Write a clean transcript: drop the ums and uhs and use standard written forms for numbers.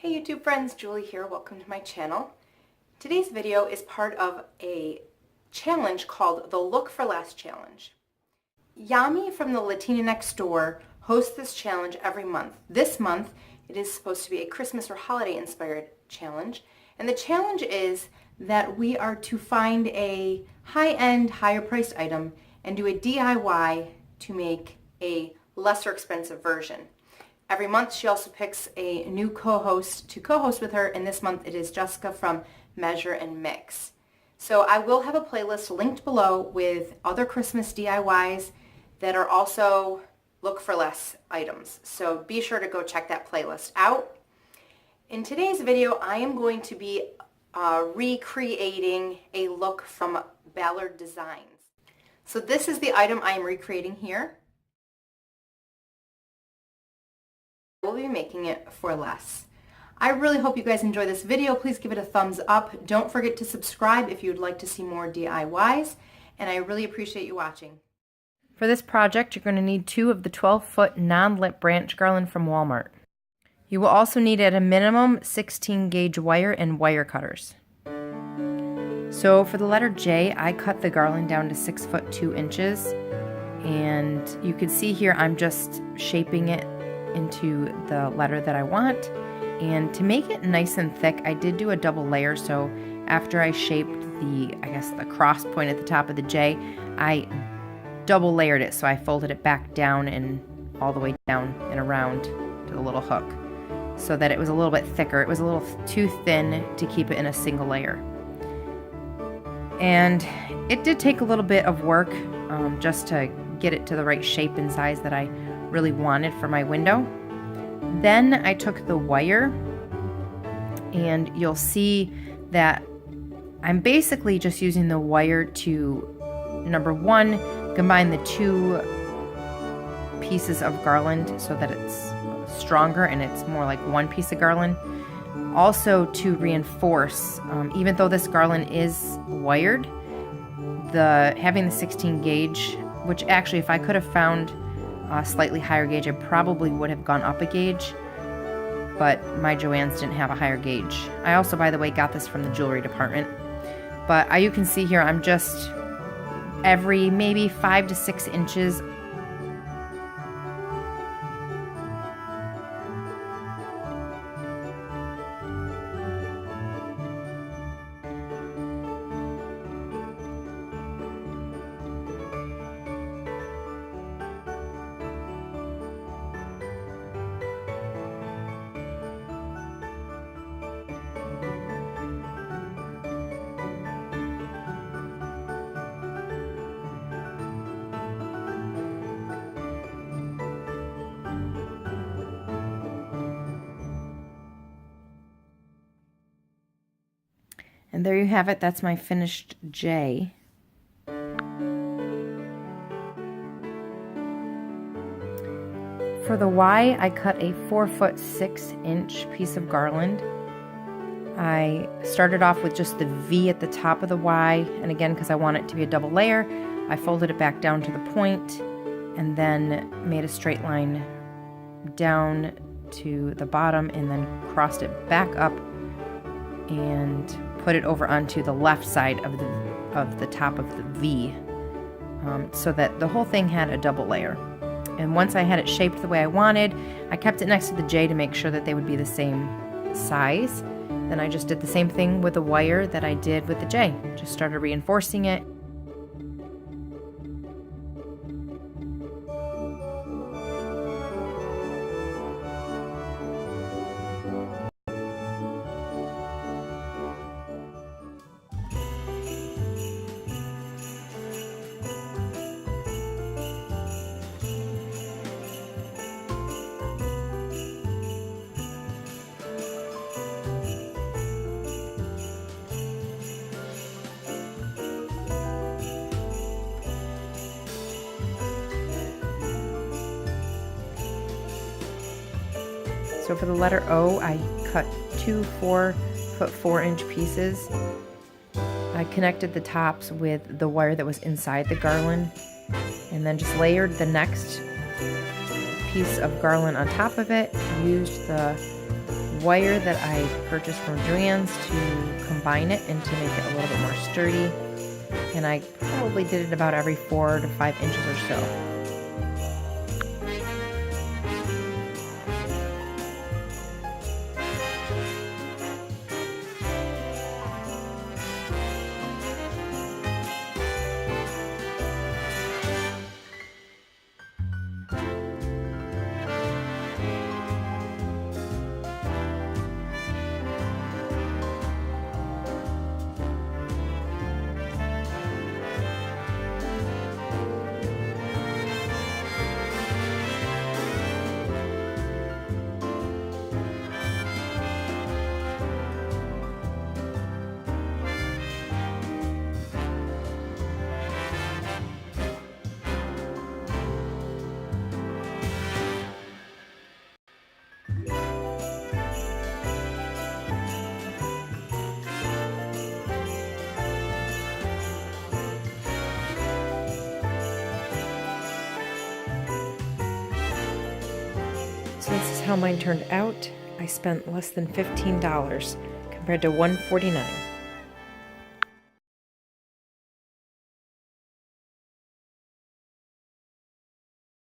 Hey YouTube friends, Julie here. Welcome to my channel. Today's video is part of a challenge called the Look for Less Challenge. Yami from the Latina Next Door hosts this challenge every month. This month it is supposed to be a Christmas or holiday inspired challenge, and the challenge is that we are to find a high-end, higher priced item and do a DIY to make a lesser expensive version. Every month she also picks a new co-host to co-host with her, and this month it is Jessica from Measure and Mix. So I will have a playlist linked below with other Christmas DIYs that are also look for less items. So be sure to go check that playlist out. In today's video I am going to be recreating a look from Ballard Designs. So this is the item I am recreating here. We'll be making it for less. I really hope you guys enjoy this video. Please give it a thumbs up. Don't forget to subscribe if you would like to see more DIYs, and I really appreciate you watching. For this project, you're going to need 2 of the 12-foot non-lit branch garland from Walmart. You will also need at a minimum 16 gauge wire and wire cutters. So for the letter J, I cut the garland down to 6 foot 2 inches, and you can see here I'm just shaping it into the letter that I want. And to make it nice and thick, I did do a double layer. So after I shaped the cross point at the top of the J, I double layered it. So I folded it back down and all the way down and around to the little hook so that it was a little bit thicker. It was a little too thin to keep it in a single layer. And it did take a little bit of work just to get it to the right shape and size that I really wanted for my window. Then I took the wire, and you'll see that I'm basically just using the wire to, number one, combine the 2 pieces of garland so that it's stronger and it's more like one piece of garland. Also to reinforce, even though this garland is wired, having the 16 gauge, which actually if I could have found a slightly higher gauge, I probably would have gone up a gauge, but my Joann's didn't have a higher gauge. I also, by the way, got this from the jewelry department. But you can see here, I'm just every maybe 5 to 6 inches. And there you have it. That's my finished J. For the Y, I cut a 4 foot 6 inch piece of garland. I started off with just the V at the top of the Y, and again, because I want it to be a double layer, I folded it back down to the point and then made a straight line down to the bottom and then crossed it back up and put it over onto the left side of the top of the V, so that the whole thing had a double layer. And once I had it shaped the way I wanted, I kept it next to the J to make sure that they would be the same size. Then I just did the same thing with the wire that I did with the J. Just started reinforcing it. So for the letter O, I cut 2 4 foot 4 inch pieces. I connected the tops with the wire that was inside the garland, and then just layered the next piece of garland on top of it, used the wire that I purchased from Joann's to combine it and to make it a little bit more sturdy. And I probably did it about every 4 to 5 inches or so. So this is how mine turned out. I spent less than $15 compared to $149.